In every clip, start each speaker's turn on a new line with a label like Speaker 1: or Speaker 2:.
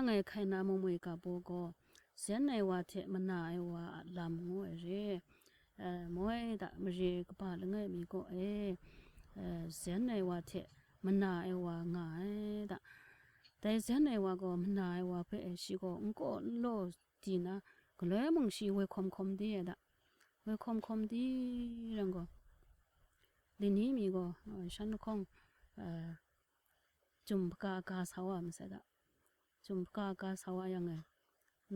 Speaker 1: ไงใครนามมวยกับโบก็เสียในว่าเทมันนายว่าลำงวยเรมวยดะมเรก็ป่าละไงมีก็เสียในว่าเทมันนายว่าง่ายดะแต่เสียในว่าก็มันนายว่าเพื่อสิก็ก็โลดีนะก็เลยมึงสิไว้คมดีดะไว้คมดีรังก็ดีนี้มีก็ฉันคงจุ่มกาสาวมันเสดะจุ่มกาสาวยังไง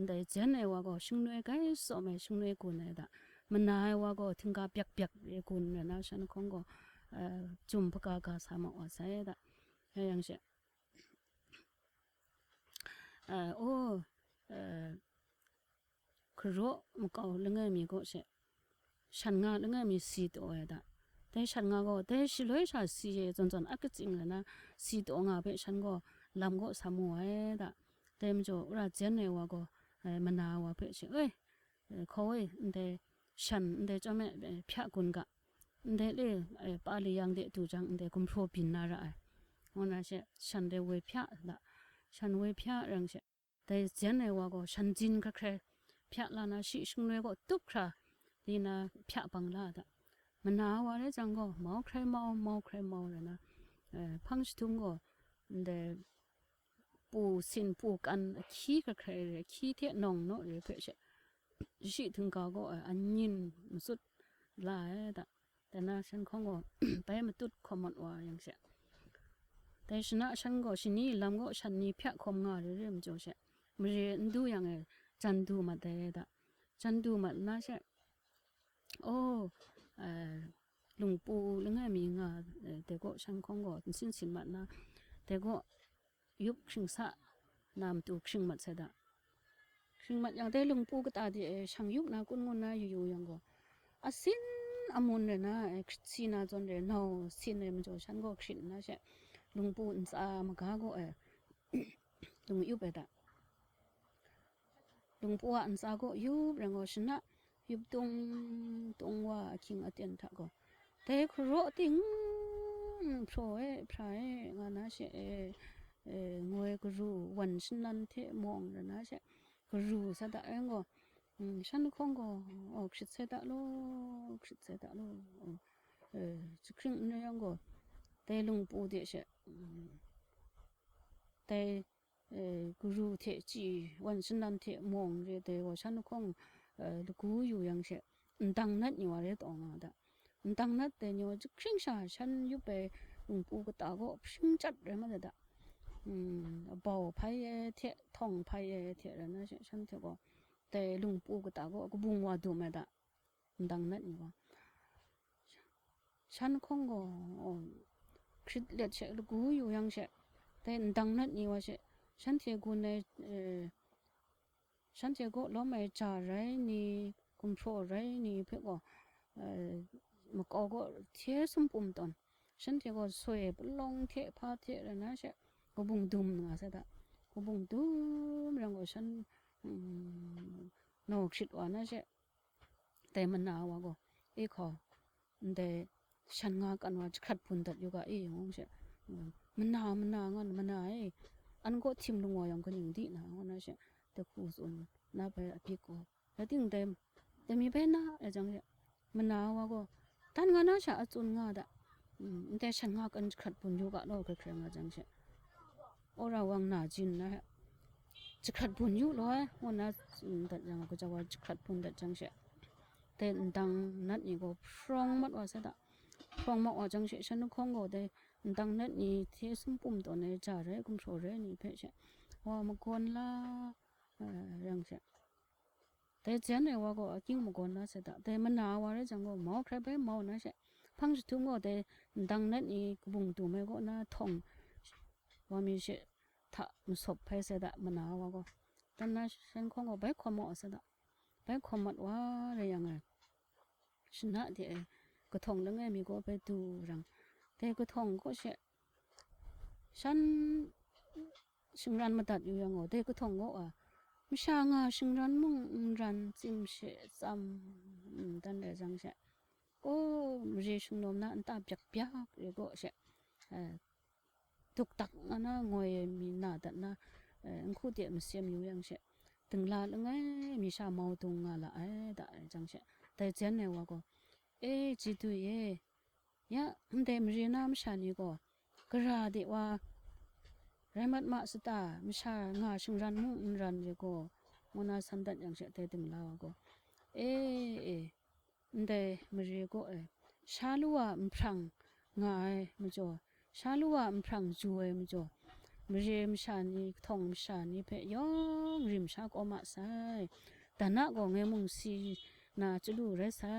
Speaker 1: แต่เจนไอ้ว่าก็ชิงนวยก็สมัยชิงนวยกุนเลยดะมันนายว่าก็ถึงกับเปียกกุนเลยนะฉันคงก็จุ่มกาสาวว่าใส่ดะยังเช่โอ้ครัวมันก็เรื่องมีก็เช่ฉันงาเรื่องมีสีตัวดะแต่ฉันงาก็แต่สิเลยชาสีจนอักจริงเลยนะสีตัวงาเป็นฉันก็ลำก็สามวยดะแต่มันจะว่าเจนไอ้ว่าก็มันนาว่าเพื่อเอ้ยเขาแต่ฉันแต่จะไม่พิจารณาแต่เลยปาลียังเด็ดตัวจังแต่กุมโปรบินนาระวันนั้นเช่ฉันได้เวพิจารณาฉันเวพิจารณาเช่แต่เจนไอ้ว่าก็ฉันจินก็แค่พิจารณาสิซึ่งเลยก็ตุกคราดีนะพิจารณาละดะมันนาว่าเลยจังก็เมาใครเมาเลยนะพังสตุงก็แต่ปูสินปูกันขี้ก็ใครขี้เทนองเนาะหรือเพื่อเช่สิถึงก็อันยินสุดหลายแต่น่าฉันคงก็ไปมาตุดคอมมอนว่าอย่างเช่แต่ฉันน่ะฉันก็ชินี่ลำก็ฉันนี่เพียคมงาเรื่องมันจะเช่มันเรียนดูอย่างไงจันดูมาแต่จันดูมาน่าเช่โอ้หลวงปู่เรื่องไงมีงาแต่ก็ฉันคงก็สินมานะแต่ก็ยุบชิงสะนามตัวชิงมัดเสดะชิงมัดอย่างได้หลวงปู่ก็ตาดีช่างยุบนะกุนงนะอยู่อย่างก็อาศินอามุนเลยนะคริสตินาจนเลยน้าสินเลยมันจะฉันก็คริสนะใช่หลวงปู่อินสามากาก็หลวงยุบไปดะหลวงปู่อินสาก็ยุบแล้วก็ชนะยุบตรงว่าคิงอเตียนทักก็แต่ครัวติงพรอยพรายงานนะใช่งวยก็รู้วันฉันนั่นเทมองเลยนะใช่ก็รู้ซะแต่เองก็ฉันคงก็คิดเสร็จแล้วจะครึ่งนี่ยังก็แต่หลวงปู่เดียใช่แต่ก็รู้เทจีวันฉันนั่นเทมองเลยแต่ว่าฉันคงลูกอยู่ยังใช่ดังนัดอยู่อะไรต่อมาแต่ดังนัดแต่เนี่ยจะครึ่งชาฉันอยู่ไปหลวงปู่ก็ตาก็ชิงจัดเลยมาแต่บ่าวพายเทท่องพายเทแล้วนะฉันเทก็แต่หลวงปู่ก็ตาก็บุงว่าดูไม่ได้ดังนั้นนี่ว่าฉันคงก็คิดเล็ดเชลูกอยู่ยังเชแต่ดังนั้นนี่ว่าเชฉันเทกูในฉันเทก็ล้อไม่จ่าไรนี่กุมโปรไรนี่เพื่อก็มันก็เทสมปุ่มตอนฉันเทก็สวยลงเทพาเทแล้วนะเชก็บุงดุมนะเสด็จก็บุงดุมแล้วก็ฉันนอกคิดว่านะเชแต่มันหนาวก็ขอแต่ฉันงากันว่าจะขัดพุ่นตัดอยู่กับงงเชมันหนาวงันมันหนาวอันก็ทิมลงว่ายังก็ยังดีนะว่านะเชแต่คู่ส่วนน่าไปพี่ก็แล้วถึงแต่มีเป็นนะจังเชมันหนาวก็ท่านงานะชะจุนงาดะแต่ฉันงากันขัดพุ่นอยู่กับเราก็เครื่องจังเชโอราวังนาจินนะจะขัดพุ่นอยู่เลยวันนั้นแต่ยังก็จะว่าจะขัดพุ่นแต่จังเชแต่ดังนัดนี่ก็พร้อมมัดว่าเสด็จพร้อมมัดว่าจังเชฉันนึกคงก็ได้ดังนัดนี่เทสมปุ่มตัวนี้จ่าเร่กุมโซเร่นี่เพ่เชว่ามันคนละยังเชแต่เจนเนี่ยว่าก็กิ้งมันคนละเสด็จแต่มันหนาวว่าเลยจังก็หมอใครไปหมอนะเชพังสุดทุ่งก็แต่ดังนัดนี่บุ้งตัวไม่ก็น่าท่องว่ามีเชถ้ามันสบไปเสด็จมันหนาวว่าก็แต่น่าฉันคงก็ไปความหมอเสด็จไปความหมดว่าอะไรยังไงชนะเดี๋ยวก็ท่องแล้วไงมีก็ไปดูรังแต่ก็ท่องก็เชฉันชิงรันมาตัดอยู่ยังไงแต่ก็ท่องก็ไม่ช่างชิงรันมุ่งรันจิมเชซ้ำตั้งแต่จังเชก็ไม่ใช่ชิงนมนะอันตาเปียกหรือก็เชตุกตักนะงวยมีหน้าแต่นะ คู่เดียมเสียมอยู่ยังเช่ตึงลาลงไงมีชาเมาตุงงาละด่าจังเช่แต่เจนเนี่ยว่าก็จิตุยยะอันเดมเรียนน้ำชานี่ก็กระราดิว่าไรมัดมาสตามชางาชิงรันมุงรันเจก็มนาสันดันยังเช่แต่ตึงลาก็อันเดมเรียก็ชาลัวมพรังงายมจ่อชาลัวมพรังจวยมจ่อมเรียมชานี่ทองชานี่เพยองริมชาก็มาใส่แต่นักก็เงมุงซีน่าจะดูไรใส่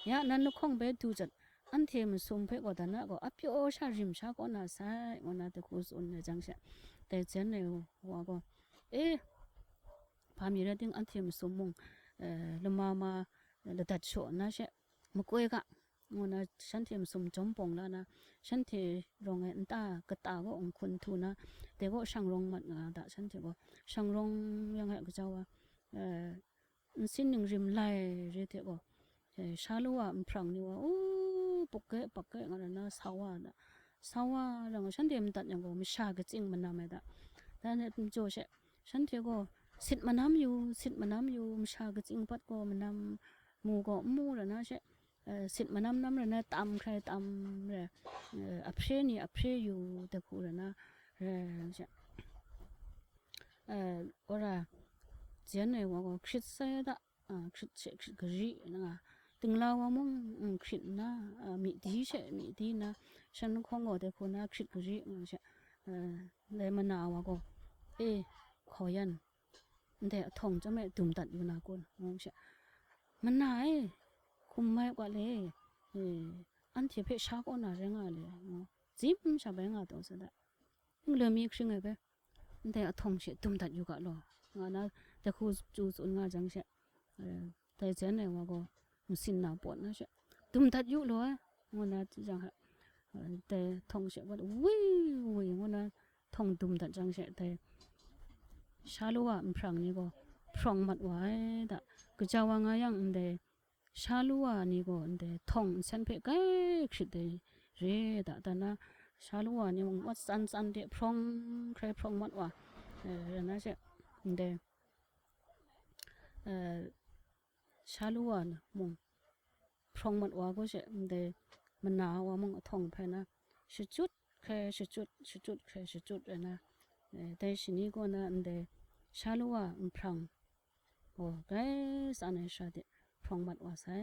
Speaker 1: ยะนั้นนกข้องเบดูจัดอันเทมสมเพก็แต่นักก็อภิโอชาริมชาก็น่าใส่วันนั้นแต่คุยส่วนในจังเช่แต่เจนเนี่ยว่าก็พามีเรื่องอันเทมสมมงลมาละดัดโฉนะเช่มกุยกะวันนั้นฉันเทมสมจอมปงแล้วนะฉันเทรองเงินตากระตาก็องคุณทูนะแต่ก็ช่างรองมัดงาแต่ฉันเทก็ช่างรองยังไงก็เจ้าว่าสิ้นหนึ่งริมไล่เรื่องเทก็ชาลัวมพรังนี่ว่าโอ้ปกเกะงั้นนะสาวแล้วฉันเทมตัดยังก็ไม่ชากจริงมันน่าไม่ได้แต่เนี่ยโจเช่ฉันเทก็สิทธิ์มันน้ำอยู่มชากจริงปัดก็มันน้ำมูก็มูแล้วนะเช่สิทธิ์มันน้ำแล้วนะตำใครตำเลยอัพเชนี่อัพเชอยู่แต่คูแล้วนะเช่ว่าเจนเนี่ยว่าก็คิดเสียละคิดกรีนะถึงเราว่ามึงคิดนะมีดีเช่มีดีนะฉันคงก็แต่คูนะคิดกรีนะเช่เลยมันน่าว่าก็ขอยันแต่ทองจะไม่ตุ่มตัดอยู่นะคุณมองเช่มันไหนคุมไม่กว่าเลยอันที่เพชรชาก็น่าเร่งอะไรจิบชาเบงอ่ะตัวสุดอะเรื่องมีสิ่งอะไรแต่ทองเช่ตุ่มตัดอยู่กันหรองานนั้นแต่คู่จูสุนงาจังเช่แต่เจนเนี่ยว่าก็มันสินหนาปวดนะเช่ตุ่มตัดอยู่หรอวันนั้นจังฮะแต่ทองเช่ว่าวิ่งวันนั้นทองตุ่มตัดจังเช่แต่ชาลัวมพรังนี่ก็พรองมัดไว้แต่ก็จะว่าไงยังเดชาลัวนี่ก็เดทองฉันเพ่ก็คิดเดเรแต่นะชาลัวนี่มันวัดสันเดพรองใครพรองมัดว่านะเช่เดชาลัวนะมึงพรองมัดว่าก็เช่เดมันหนาวว่ามึงทองเพนะชุดชุดแค่ชุดชุดแค่ชุดนะแต่ชนี้ก็นะเดชาลัวมพรังโอ้ก็สานในชาติพรองมัดว่าใส่